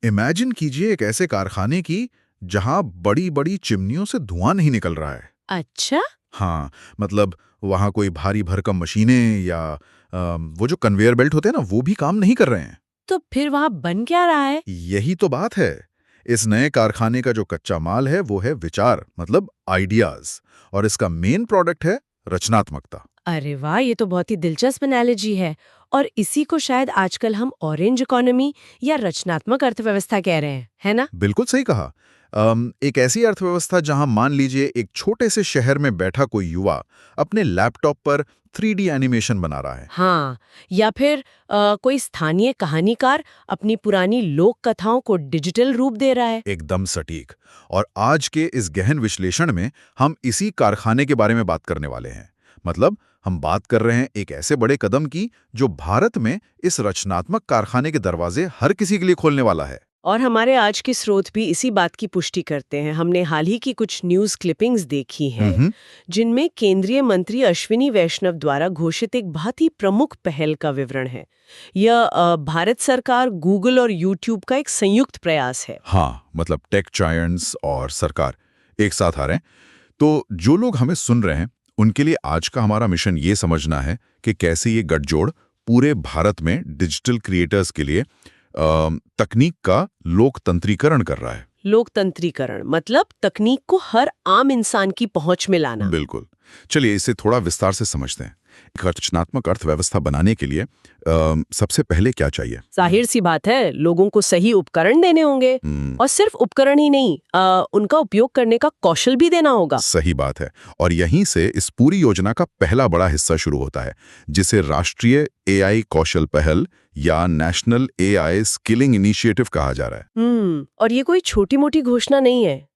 Imagine कीजिए एक ऐसे कारखाने की जहां बड़ी बड़ी चिमनियों से धुआं नहीं निकल रहा है। अच्छा। हाँ, मतलब वहां कोई भारी भरकम मशीनें या वो जो कन्वेयर बेल्ट होते हैं ना, वो भी काम नहीं कर रहे हैं। तो फिर वहाँ बन क्या रहा है? यही तो बात है। इस नए कारखाने का जो कच्चा माल है वो है विचार, मतलब आइडियाज। और इसका मेन प्रोडक्ट है रचनात्मकता। अरे वाह, ये तो बहुत ही दिलचस्प एनालॉजी है। और इसी को शायद आजकल हम ऑरेंज इकोनॉमी या रचनात्मक अर्थव्यवस्था कह रहे हैं, है ना? बिल्कुल सही कहा। एक ऐसी अर्थव्यवस्था जहां मान लीजिए एक छोटे से शहर में बैठा कोई युवा अपने लैपटॉप पर 3D एनिमेशन बना रहा है। हाँ। या फिर कोई स्थानीय कहानीकार अपनी पुरानी लोक कथाओं को डिजिटल रूप दे रहा है। एकदम सटीक। और आज के इस गहन विश्लेषण में हम इसी कारखाने के बारे में बात करने वाले हैं। मतलब हम बात कर रहे हैं एक ऐसे बड़े कदम की जो भारत में इस रचनात्मक कारखाने के दरवाजे हर किसी के लिए खोलने वाला है। और हमारे आज के स्रोत भी इसी बात की पुष्टि करते हैं। हमने हाल ही की कुछ न्यूज़ क्लिपिंग्स देखी हैं, हम्म। जिनमें केंद्रीय मंत्री अश्विनी वैष्णव द्वारा घोषित एक बहुत ही प्रमुख पहल का विवरण है। यह भारत सरकार, गूगल और यूट्यूब का एक संयुक्त प्रयास है। हाँ, मतलब टेक जायंट्स और सरकार एक साथ आ रहे हैं। तो जो लोग हमें सुन रहे हैं उनके लिए आज का हमारा मिशन ये समझना है कि कैसे ये गठजोड़ पूरे भारत में डिजिटल क्रिएटर्स के लिए तकनीक का लोकतंत्रीकरण कर रहा है। लोकतंत्रीकरण मतलब तकनीक को हर आम इंसान की पहुंच में लाना। बिल्कुल। चलिए इसे थोड़ा विस्तार से समझते हैं। एक रचनात्मक अर्थव्यवस्था बनाने के लिए सबसे पहले क्या चाहिए? जाहिर सी बात है, लोगों को सही उपकरण देने होंगे। और सिर्फ उपकरण ही नहीं, उनका उपयोग करने का कौशल भी देना होगा। सही बात है। और यहीं से इस पूरी योजना का पहला बड़ा हिस्सा शुरू होता है, जिसे राष्ट्रीय एआई कौशल पहल या नेशनल एआई स्किलिंग इनिशिएटिव कहा जा रहा है। और ये कोई छोटी मोटी घोषणा नहीं है।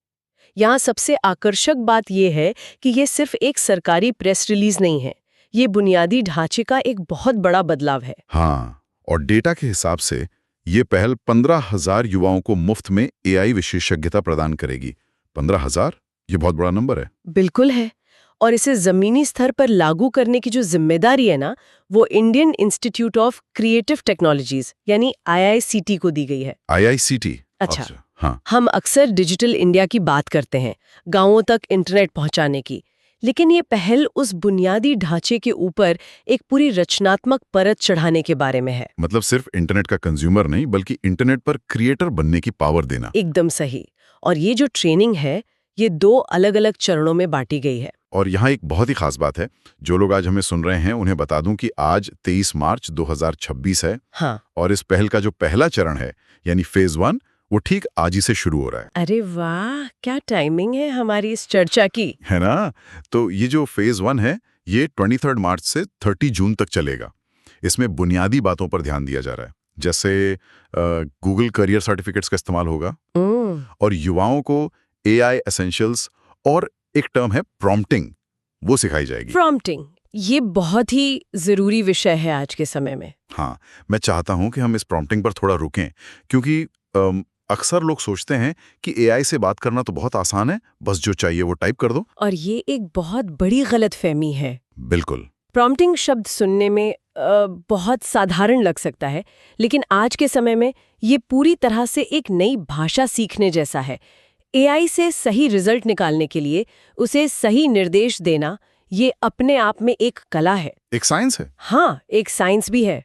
यहाँ सबसे आकर्षक बात यह है कि ये सिर्फ एक सरकारी प्रेस रिलीज नहीं है। ये बुनियादी ढांचे का एक बहुत बड़ा बदलाव है। हाँ, और डेटा के हिसाब से ये पहल 15,000 युवाओं को मुफ्त में एआई विशेषज्ञता प्रदान करेगी। 15,000? ये बहुत बड़ा नंबर है। बिल्कुल है। और इसे जमीनी स्तर पर लागू करने की जो जिम्मेदारी है ना, वो Indian institute of creative technologies यानी IICT को दी गई है। IICT? अच्छा। हाँ। हम अक्सर डिजिटल इंडिया की बात करते हैं, गांवों तक इंटरनेट पहुंचाने की, लेकिन ये पहल उस बुनियादी ढांचे के ऊपर एक पूरी रचनात्मक परत चढ़ाने के बारे में है। मतलब सिर्फ इंटरनेट का कंज्यूमर नहीं, बल्कि इंटरनेट पर क्रिएटर बनने की पावर देना। एकदम सही। और ये जो ट्रेनिंग है, ये 2 अलग-अलग चरणों में बांटी गई है। और यहाँ एक बहुत ही खास बात है, जो लोग आज हमें सुन रहे हैं उन्हें बता दूं कि आज 23 मार्च 2026 है। हाँ। और इस पहल का जो पहला चरण है, यानी फेज 1, वो ठीक आज ही से शुरू हो रहा है। अरे वाह, क्या टाइमिंग है हमारी इस चर्चा की। है ना? तो ये जो फेज 1 है, ये 23 मार्च से 30 जून तक चलेगा। इसमें बुनियादी बातों पर ध्यान दिया जा रहा है, जैसे गूगल करियर सर्टिफिकेट्स का इस्तेमाल होगा और युवाओं को एआई एसेंशियल्स और एक टर्म है प्रॉम्प्टिंग, वो सिखाई जाएगी। प्रॉम्प्टिंग, ये बहुत ही जरूरी विषय है आज के समय में। हाँ, मैं चाहता हूं कि हम इस प्रॉम्प्टिंग पर थोड़ा रुकें, क्योंकि अक्सर लोग सोचते हैं कि एआई से बात करना तो बहुत आसान है, बस जो चाहिए वो टाइप कर दो। और ये एक बहुत बड़ी गलतफहमी है। बिल्कुल। प्रॉम्प्टिंग शब्द सुनने में बहुत साधारण लग सकता है, लेकिन आज के समय में ये पूरी तरह से एक नई भाषा सीखने जैसा है। एआई से सही रिजल्ट निकालने के लिए उसे सही निर्देश देना, ये अपने आप में एक कला है। एक साइंस है। हाँ, एक साइंस भी है।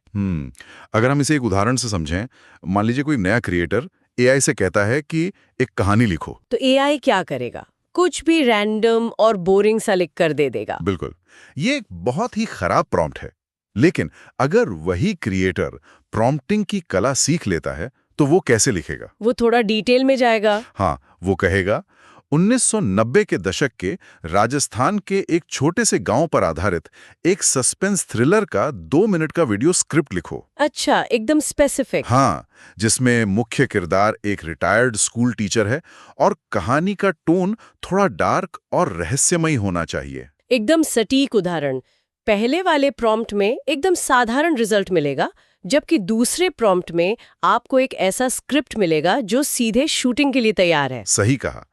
अगर हम इसे एक उदाहरण से समझें, मान लीजिए कोई नया क्रिएटर एआई से कहता है कि एक कहानी लिखो, तो एआई क्या करेगा? कुछ भी रैंडम और बोरिंग सा लिख कर दे देगा। बिल्कुल। ये एक बहुत ही खराब प्रॉम्प्ट है। लेकिन अगर वही क्रिएटर प्रॉम्प्टिंग की कला सीख लेता है, तो वो कैसे लिखेगा? वो थोड़ा डिटेल में जाएगा। हाँ, वो कहेगा 1990 के दशक के राजस्थान के एक छोटे से गांव पर आधारित एक सस्पेंस थ्रिलर का 2 मिनट का वीडियो स्क्रिप्ट लिखो। अच्छा, एकदम स्पेसिफिक। हाँ, जिसमें मुख्य किरदार एक रिटायर्ड स्कूल टीचर है और कहानी का टोन थोड़ा डार्क और रहस्यमयी होना चाहिए। एकदम सटीक उदाहरण। पहले वाले प्रॉम्प्ट में एकदम साधारण रिजल्ट मिलेगा, जबकि दूसरे प्रॉम्प्ट में आपको एक ऐसा स्क्रिप्ट मिलेगा जो सीधे शूटिंग के लिए तैयार है। सही कहा।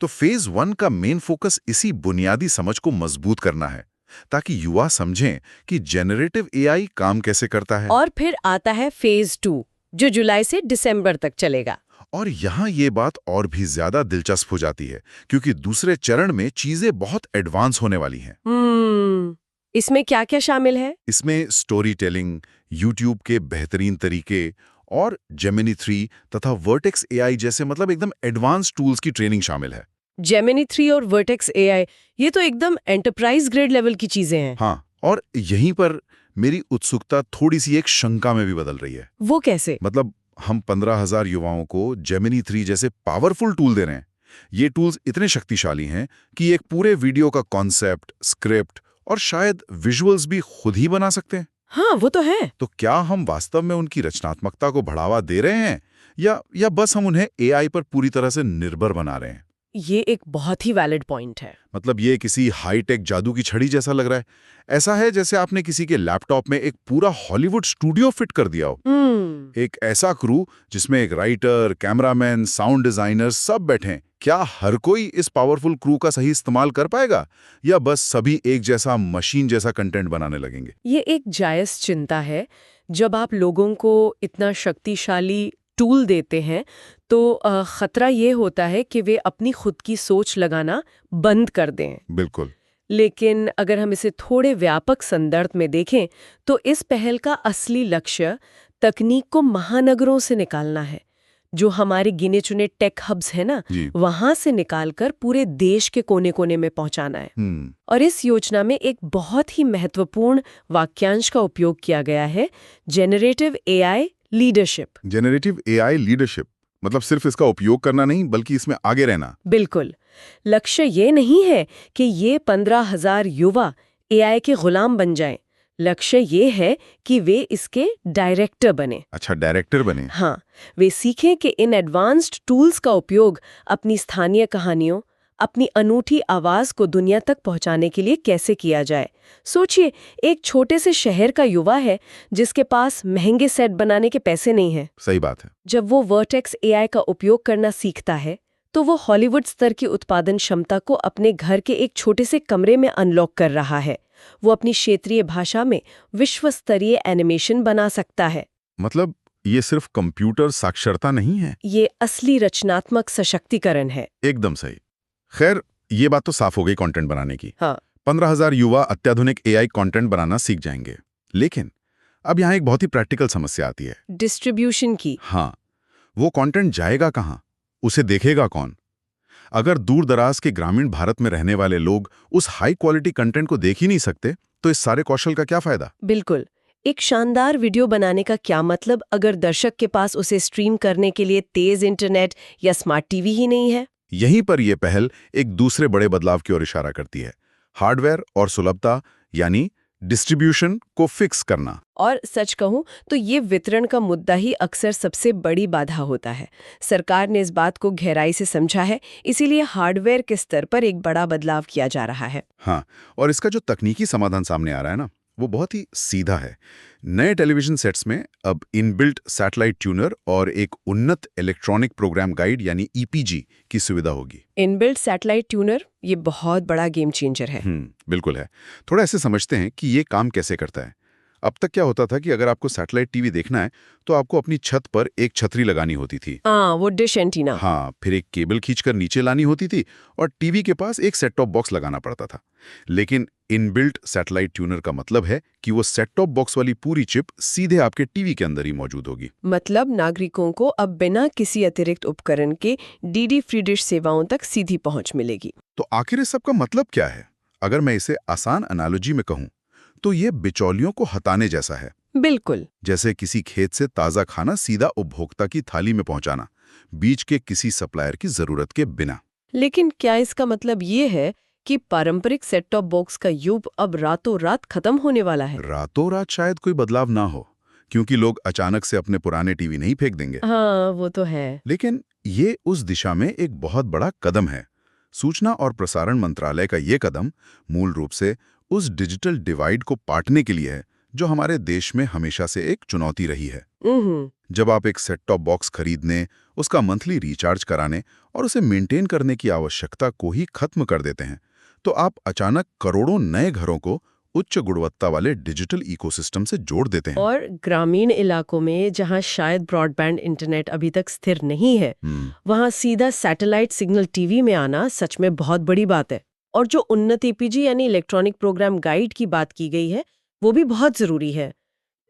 तो फेज 1 का मेन फोकस इसी बुनियादी समझ को मजबूत करना है, ताकि युवा समझें कि जेनरेटिव एआई काम कैसे करता है। और फिर आता है फेज 2, जो जुलाई से दिसंबर तक चलेगा। और यहाँ ये बात और भी ज्यादा दिलचस्प हो जाती है, क्योंकि दूसरे चरण में चीजें बहुत एडवांस होने वाली हैं। इसमें क्या क्या शामिल है? इसमें स्टोरी टेलिंग, यूट्यूब के बेहतरीन तरीके और जेमिनी 3 तथा वर्टेक्स एआई जैसे मतलब एकदम एडवांस टूल्स की ट्रेनिंग शामिल है। जेमिनी 3 और वर्टेक्स एआई, ये तो एकदम एंटरप्राइज ग्रेड लेवल की चीजें हैं। हाँ, और यहीं पर मेरी उत्सुकता थोड़ी सी एक शंका में भी बदल रही है। वो कैसे? मतलब हम 15,000 युवाओं को जेमिनी 3 जैसे पावरफुल टूल दे रहे हैं। ये टूल्स इतने शक्तिशाली हैं कि एक पूरे वीडियो का कॉन्सेप्ट, स्क्रिप्ट और शायद विजुअल्स भी खुद ही बना सकते हैं। हाँ, वो तो है। तो क्या हम वास्तव में उनकी रचनात्मकता को बढ़ावा दे रहे हैं या बस हम उन्हें एआई पर पूरी तरह से निर्भर बना रहे हैं? ये एक बहुत ही वैलिड पॉइंट है। मतलब ये किसी हाईटेक जादू की छड़ी जैसा लग रहा है। ऐसा है जैसे आपने किसी के लैपटॉप में एक पूरा हॉलीवुड स्टूडियो फिट कर दिया हो। एक ऐसा क्रू जिसमें एक राइटर, कैमरामैन, साउंड डिजाइनर सब बैठे हैं। क्या हर कोई इस पावरफुल क्रू का सही इस्तेमाल कर पाएगा या बस सभी एक जैसा मशीन जैसा कंटेंट बनाने लगेंगे? ये एक जायज चिंता है। जब आप लोगों को इतना शक्तिशाली टूल देते हैं तो खतरा ये होता है कि वे अपनी खुद की सोच लगाना बंद कर दें। बिल्कुल। लेकिन अगर हम इसे थोड़े व्यापक संदर्भ में देखें तो इस पहल का असली लक्ष्य तकनीक को महानगरों से निकालना है। जो हमारे गिने चुने टेक हब्स है ना, वहां से निकालकर पूरे देश के कोने कोने में पहुंचाना है। और इस योजना में एक बहुत ही महत्वपूर्ण वाक्यांश का उपयोग किया गया है, generative AI leadership. Generative AI leadership मतलब सिर्फ इसका उपयोग करना नहीं बल्कि इसमें आगे रहना। बिल्कुल। लक्ष्य ये नहीं है कि ये 15,000 युवा एआई के गुलाम बन जाएं। लक्ष्य ये है कि वे इसके डायरेक्टर बने। अच्छा, डायरेक्टर बने। हाँ, वे सीखें कि इन एडवांस्ड टूल्स का उपयोग अपनी स्थानीय कहानियों, अपनी अनूठी आवाज को दुनिया तक पहुंचाने के लिए कैसे किया जाए। सोचिए, एक छोटे से शहर का युवा है जिसके पास महंगे सेट बनाने के पैसे नहीं हैं। सही बात है। जब वो वर्टेक्स एआई का उपयोग करना सीखता है तो वो हॉलीवुड स्तर की उत्पादन क्षमता को अपने घर के एक छोटे से कमरे में अनलॉक कर रहा है। वो अपनी क्षेत्रीय भाषा में विश्व स्तरीय एनिमेशन बना सकता है। मतलब ये सिर्फ कंप्यूटर साक्षरता नहीं है, ये असली रचनात्मक सशक्तिकरण है। एकदम सही। खैर, ये बात तो साफ हो गई कंटेंट बनाने की। हाँ। 15,000 युवा अत्याधुनिक एआई कंटेंट बनाना सीख जाएंगे। लेकिन अब यहाँ एक बहुत ही प्रैक्टिकल समस्या आती है, डिस्ट्रीब्यूशन की। हाँ, वो कंटेंट जाएगा कहाँ? उसे देखेगा कौन? अगर दूर दराज के ग्रामीण भारत में रहने वाले लोग उस हाई क्वालिटी कंटेंट को देख ही नहीं सकते तो इस सारे कौशल का क्या फायदा? बिल्कुल। एक शानदार वीडियो बनाने का क्या मतलब अगर दर्शक के पास उसे स्ट्रीम करने के लिए तेज इंटरनेट या स्मार्ट टीवी ही नहीं है? यहीं पर यह पहल एक दूसरे बड़े बदलाव की ओर इशारा करती है, हार्डवेयर और सुलभता यानी डिस्ट्रीब्यूशन को फिक्स करना। और सच कहूं तो ये वितरण का मुद्दा ही अक्सर सबसे बड़ी बाधा होता है। सरकार ने इस बात को गहराई से समझा है, इसीलिए हार्डवेयर के स्तर पर एक बड़ा बदलाव किया जा रहा है। हाँ, और इसका जो तकनीकी समाधान सामने आ रहा है ना, वो बहुत ही सीधा है। नए टेलीविजन सेट्स में अब इनबिल्ट सैटेलाइट ट्यूनर और एक उन्नत इलेक्ट्रॉनिक प्रोग्राम गाइड यानी ईपीजी की सुविधा होगी। इनबिल्ट सैटेलाइट ट्यूनर, ये बहुत बड़ा गेम चेंजर है। बिल्कुल है। थोड़ा ऐसे समझते हैं कि ये काम कैसे करता है। अब तक क्या होता था कि अगर आपको सैटेलाइट टीवी देखना है तो आपको अपनी छत पर एक छतरी लगानी होती थी। वो डिश एंटीना। हाँ, फिर एक केबल खींचकर नीचे लानी होती थी और टीवी के पास एक सेट टॉप बॉक्स लगाना पड़ता था। लेकिन इनबिल्ट सैटेलाइट ट्यूनर का मतलब है कि वो सेट टॉप बॉक्स वाली पूरी चिप सीधे आपके टीवी के अंदर ही मौजूद होगी। मतलब नागरिकों को अब बिना किसी अतिरिक्त उपकरण के डीडी फ्री डिश सेवाओं तक सीधी पहुंच मिलेगी। तो आखिर इस सब का मतलब क्या है? अगर मैं इसे आसान एनालॉजी में कहूं तो ये बिचौलियों को हटाने जैसा है। बिल्कुल। जैसे किसी खेत से ताज़ा खाना सीधा उपभोक्ता की थाली में पहुंचाना, बीच के किसी सप्लायर की जरूरत के बिना। लेकिन क्या इसका मतलब ये है कि पारंपरिक सेट टॉप बॉक्स का युग अब रातों रात खत्म होने वाला है? रातों रात शायद कोई बदलाव ना हो, क्योंकि लोग अचानक से अपने पुराने टीवी नहीं फेंक देंगे। हाँ, वो तो है। लेकिन ये उस दिशा में एक बहुत बड़ा कदम है। सूचना और प्रसारण मंत्रालय का ये कदम मूल रूप से उस डिजिटल डिवाइड को पाटने के लिए है जो हमारे देश में हमेशा से एक चुनौती रही है। जब आप एक सेट टॉप बॉक्स खरीदने, उसका मंथली रिचार्ज कराने और उसे मेंटेन करने की आवश्यकता को ही खत्म कर देते हैं, तो आप अचानक करोड़ों नए घरों को उच्च गुणवत्ता वाले डिजिटल इकोसिस्टम से जोड़ देते हैं। और ग्रामीण इलाकों में जहां शायद ब्रॉडबैंड इंटरनेट अभी तक स्थिर नहीं है, वहां सीधा सैटेलाइट सिग्नल टीवी में आना सच में बहुत बड़ी बात है। और जो उन्नत ईपीजी यानी इलेक्ट्रॉनिक प्रोग्राम गाइड की बात की गई है, वो भी बहुत जरूरी है।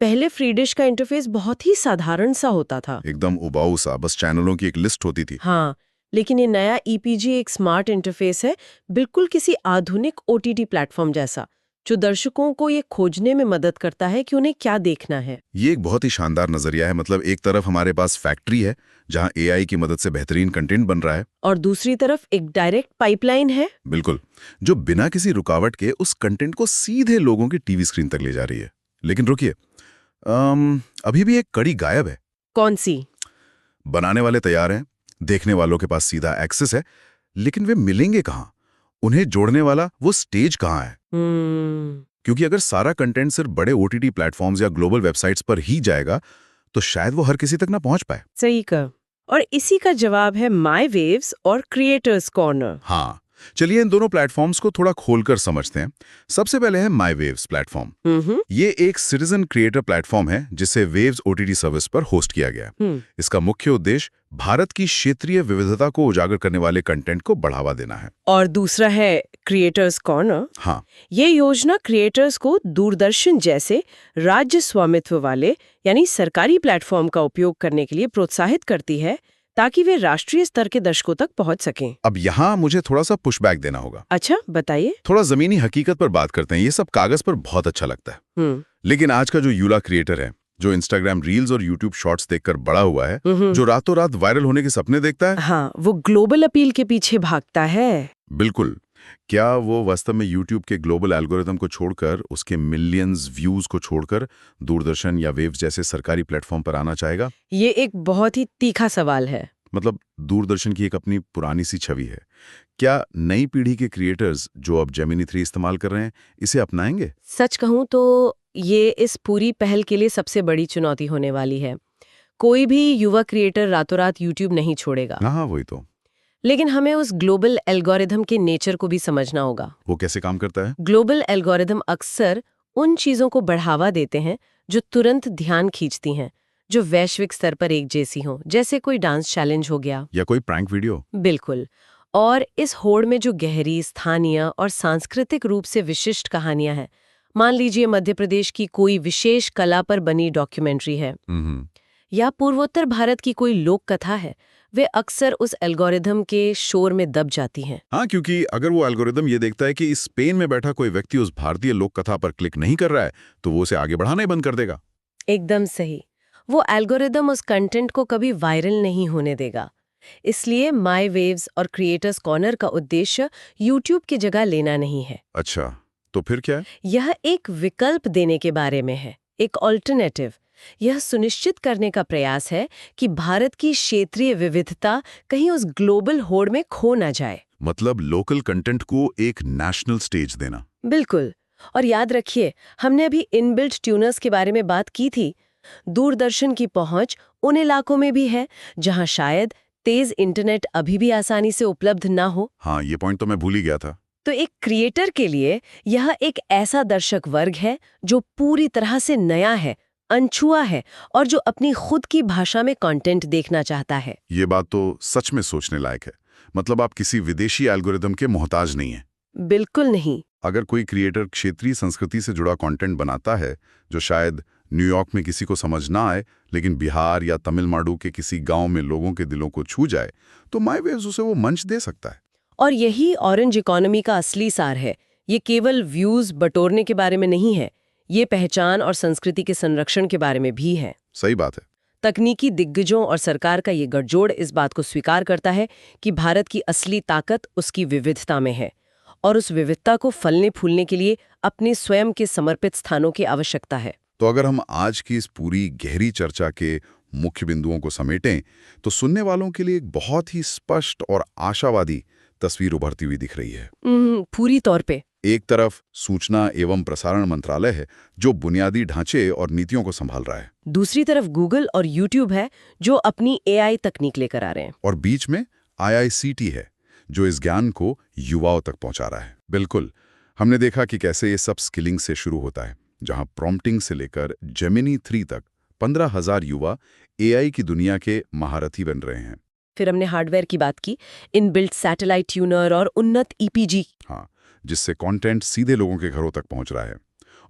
पहले फ्री डिश का इंटरफेस बहुत ही साधारण सा होता था, एकदम उबाऊ सा, बस चैनलों की एक लिस्ट होती थी। हाँ, लेकिन ये नया ईपीजी एक स्मार्ट इंटरफेस है, बिल्कुल किसी आधुनिक ओटीटी प्लेटफॉर्म जैसा, जो दर्शकों को ये खोजने में मदद करता है कि उन्हें क्या देखना है। ये एक बहुत ही शानदार नजरिया है। मतलब एक तरफ हमारे पास फैक्ट्री है जहां एआई की मदद से बेहतरीन कंटेंट बन रहा है, और दूसरी तरफ एक डायरेक्ट पाइपलाइन है, बिल्कुल, जो बिना किसी रुकावट के उस कंटेंट को सीधे लोगों की टीवी स्क्रीन तक ले जा रही है। लेकिन रुकिए, अभी भी एक कड़ी गायब है। कौन सी? बनाने वाले तैयार हैं, देखने वालों के पास सीधा एक्सेस है, लेकिन वे मिलेंगे कहां? उन्हें जोड़ने वाला वो स्टेज कहां है? क्योंकि अगर सारा कंटेंट सिर्फ बड़े ओटीटी प्लेटफॉर्म्स या ग्लोबल वेबसाइट्स पर ही जाएगा, तो शायद वो हर किसी तक ना पहुंच पाए। सही कहा। और इसी का जवाब है माई वेव्स और क्रिएटर्स कॉर्नर। हाँ, चलिए इन दोनों प्लेटफॉर्म्स को थोड़ा खोलकर समझते हैं। सबसे पहले है माई वेव्स प्लेटफॉर्म। ये एक सिटीजन क्रिएटर प्लेटफॉर्म है जिसे वेव्स ओटीटी सर्विस पर होस्ट किया गया है। इसका मुख्य उद्देश्य भारत की क्षेत्रीय विविधता को उजागर करने वाले कंटेंट को बढ़ावा देना है। और दूसरा है क्रिएटर्स कॉर्नर। हाँ, ये योजना क्रिएटर्स को दूरदर्शन जैसे राज्य स्वामित्व वाले यानी सरकारी प्लेटफॉर्म का उपयोग करने के लिए प्रोत्साहित करती है, ताकि वे राष्ट्रीय स्तर के दर्शकों तक पहुंच सकें। अब यहाँ मुझे थोड़ा सा पुशबैक देना होगा। अच्छा, बताइए। थोड़ा जमीनी हकीकत पर बात करते हैं। ये सब कागज पर बहुत अच्छा लगता है, लेकिन आज का जो यूला क्रिएटर है, जो इंस्टाग्राम रील्स और यूट्यूब शॉर्ट्स देखकर बड़ा हुआ है, जो रातों रात वायरल होने के सपने देखता है, हाँ, वो ग्लोबल अपील के पीछे भागता है। बिल्कुल। क्या वो वास्तव में यूट्यूब के ग्लोबल एल्गोरिथम को छोड़कर, उसके मिलियंस व्यूज को छोड़कर दूरदर्शन या वेव्स जैसे सरकारी प्लेटफॉर्म पर आना चाहेगा? ये एक बहुत ही तीखा सवाल है। मतलब दूरदर्शन की एक अपनी पुरानी सी छवि है। क्या नई पीढ़ी के क्रिएटर्स जो अब जेमिनी 3 इस्तेमाल कर रहे हैं, इसे अपनाएंगे? सच कहूं तो ये इस पूरी पहल के लिए सबसे बड़ी चुनौती होने वाली है। कोई भी युवा क्रिएटर रातों रात यूट्यूब नहीं छोड़ेगा। हाँ, वही तो। लेकिन हमें उस ग्लोबल एल्गोरिथम के नेचर को भी समझना होगा। वो कैसे काम करता है? ग्लोबल एल्गोरिथम अक्सर उन चीजों को बढ़ावा देते हैं जो तुरंत ध्यान खींचती हैं, जो वैश्विक स्तर पर एक जैसी हों, जैसे कोई डांस चैलेंज हो गया या कोई प्रैंक वीडियो। बिल्कुल। और इस होड़ में जो गहरी, स्थानीय और सांस्कृतिक रूप से विशिष्ट कहानियां हैं, मान लीजिए मध्य प्रदेश की कोई विशेष कला पर बनी डॉक्यूमेंट्री है, या पूर्वोत्तर भारत की कोई लोक कथा है, वे अक्सर उस एल्गोरिथम के शोर में दब जाती हैं। हाँ, क्योंकि अगर वो एल्गोरिथम ये देखता है कि स्पेन में बैठा कोई व्यक्ति उस भारतीय लोक कथा पर क्लिक नहीं कर रहा है, तो वो उसे आगे बढ़ाना ही बंद कर देगा। एकदम सही। वो एल्गोरिथम उस कंटेंट को कभी वायरल नहीं होने देगा। इसलिए माई वेव्स और क्रिएटर्स कॉर्नर का उद्देश्य यूट्यूब की जगह लेना नहीं है। अच्छा, तो फिर क्या है? यह एक विकल्प देने के बारे में है, एक ऑल्टरनेटिव। यह सुनिश्चित करने का प्रयास है कि भारत की क्षेत्रीय विविधता कहीं उस ग्लोबल होड़ में खो ना जाए। मतलब लोकल कंटेंट को एक नेशनल स्टेज देना। बिल्कुल। और याद रखिए, हमने अभी इनबिल्ट ट्यूनर्स के बारे में बात की थी। दूरदर्शन की पहुंच उन इलाकों में भी है जहां शायद तेज इंटरनेट अभी भी आसानी से उपलब्ध ना हो। हाँ, ये पॉइंट तो मैं भूल ही गया था। तो एक क्रिएटर के लिए यह एक ऐसा दर्शक वर्ग है जो पूरी तरह से नया है, अनछुआ है, और जो अपनी खुद की भाषा में कंटेंट देखना चाहता है। ये बात तो सच में सोचने लायक है। मतलब आप किसी विदेशी एल्गोरिथम के मोहताज नहीं हैं। बिल्कुल नहीं। अगर कोई क्रिएटर क्षेत्रीय संस्कृति से जुड़ा कंटेंट बनाता है जो शायद न्यूयॉर्क में किसी को समझ ना आए, लेकिन बिहार या तमिलनाडु के किसी गांव में लोगों के दिलों को छू जाए, तो माई वेव्स उसे वो मंच दे सकता है। और यही ऑरेंज इकोनॉमी का असली सार है। ये केवल व्यूज बटोरने के बारे में नहीं है, ये पहचान और संस्कृति के संरक्षण के बारे में भी है। सही बात है। तकनीकी दिग्गजों और सरकार का ये गठजोड़ इस बात को स्वीकार करता है कि भारत की असली ताकत उसकी विविधता में है, और उस विविधता को फलने फूलने के लिए अपने स्वयं के समर्पित स्थानों की आवश्यकता है। तो अगर हम आज की इस पूरी गहरी चर्चा के मुख्य बिंदुओं को समेटें, तो सुनने वालों के लिए एक बहुत ही स्पष्ट और आशावादी तस्वीर उभरती हुई दिख रही है। पूरी तौर पे। एक तरफ सूचना एवं प्रसारण मंत्रालय है जो बुनियादी ढांचे और नीतियों को संभाल रहा है। दूसरी तरफ गूगल और यूट्यूब है जो अपनी एआई तकनीक लेकर आ रहे हैं। और बीच में IICT है जो इस ज्ञान को युवाओं तक पहुंचा रहा है। बिल्कुल, हमने देखा कि कैसे ये सब स्किलिंग से शुरू होता है, जहां प्रॉम्प्टिंग से लेकर जेमिनी 3 तक 15,000 युवा एआई की दुनिया के महारथी बन रहे हैं। फिर हमने हार्डवेयर की बात की, इनबिल्ट सैटेलाइट ट्यूनर और उन्नत ईपीजी। हाँ, जिससे कंटेंट सीधे लोगों के घरों तक पहुंच रहा है।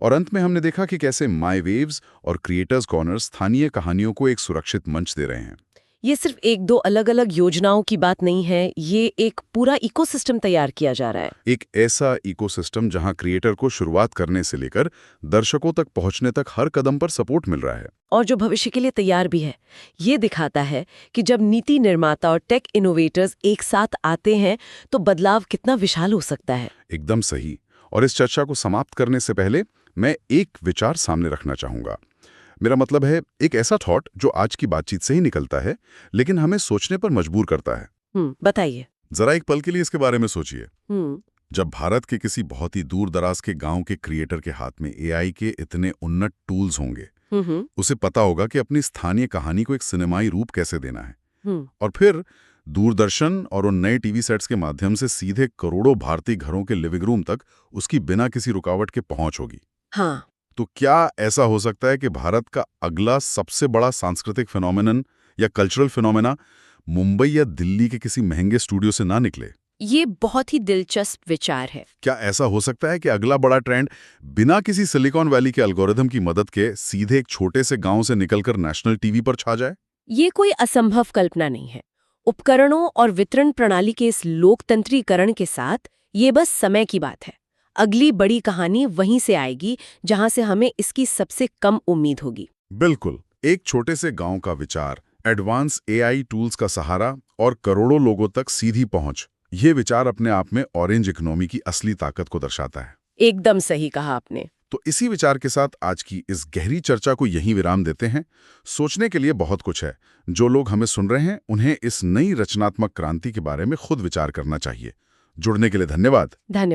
और अंत में हमने देखा कि कैसे माई वेव्स और क्रिएटर्स कॉर्नर स्थानीय कहानियों को एक सुरक्षित मंच दे रहे हैं। ये सिर्फ एक दो अलग अलग योजनाओं की बात नहीं है, ये एक पूरा इकोसिस्टम तैयार किया जा रहा है। एक ऐसा इकोसिस्टम जहां क्रिएटर को शुरुआत करने से लेकर दर्शकों तक पहुंचने तक हर कदम पर सपोर्ट मिल रहा है। और जो भविष्य के लिए तैयार भी है। ये दिखाता है कि जब नीति निर्माता और टेक इनोवेटर्स एक साथ आते हैं तो बदलाव कितना विशाल हो सकता है। एकदम सही। और इस चर्चा को समाप्त करने से पहले मैं एक विचार सामने रखना चाहूंगा। मेरा मतलब है एक ऐसा थॉट जो आज की बातचीत से ही निकलता है, लेकिन हमें सोचने पर मजबूर करता है। बताइए। जरा एक पल के लिए इसके बारे में सोचिए। जब भारत के किसी बहुत ही दूर दराज के गांव के क्रिएटर के हाथ में एआई के इतने उन्नत टूल्स होंगे, उसे पता होगा कि अपनी स्थानीय कहानी को एक सिनेमाई रूप कैसे देना है। और फिर दूरदर्शन और उन नए टीवी सेट्स के माध्यम से सीधे करोड़ों भारतीय घरों के लिविंग रूम तक उसकी बिना किसी रुकावट के पहुंच होगी। हाँ। तो क्या ऐसा हो सकता है कि भारत का अगला सबसे बड़ा सांस्कृतिक फिनोमेनन या कल्चरल फिनोमेना मुंबई या दिल्ली के किसी महंगे स्टूडियो से ना निकले? ये बहुत ही दिलचस्प विचार है। क्या ऐसा हो सकता है कि अगला बड़ा ट्रेंड बिना किसी सिलिकॉन वैली के एल्गोरिथम की मदद के सीधे एक छोटे से गांव से निकलकर नेशनल टीवी पर छा जाए? ये कोई असंभव कल्पना नहीं है। उपकरणों और वितरण प्रणाली के इस लोकतंत्रीकरण के साथ ये बस समय की बात है। अगली बड़ी कहानी वहीं से आएगी जहां से हमें इसकी सबसे कम उम्मीद होगी। बिल्कुल। एक छोटे से गांव का विचार, एडवांस एआई टूल्स का सहारा और करोड़ों लोगों तक सीधी पहुंच, ये विचार अपने आप में ऑरेंज इकोनॉमी की असली ताकत को दर्शाता है। एकदम सही कहा आपने। तो इसी विचार के साथ आज की इस गहरी चर्चा को यहीं विराम देते हैं। सोचने के लिए बहुत कुछ है। जो लोग हमें सुन रहे हैं उन्हें इस नई रचनात्मक क्रांति के बारे में खुद विचार करना चाहिए। जुड़ने के लिए धन्यवाद। धन्यवाद।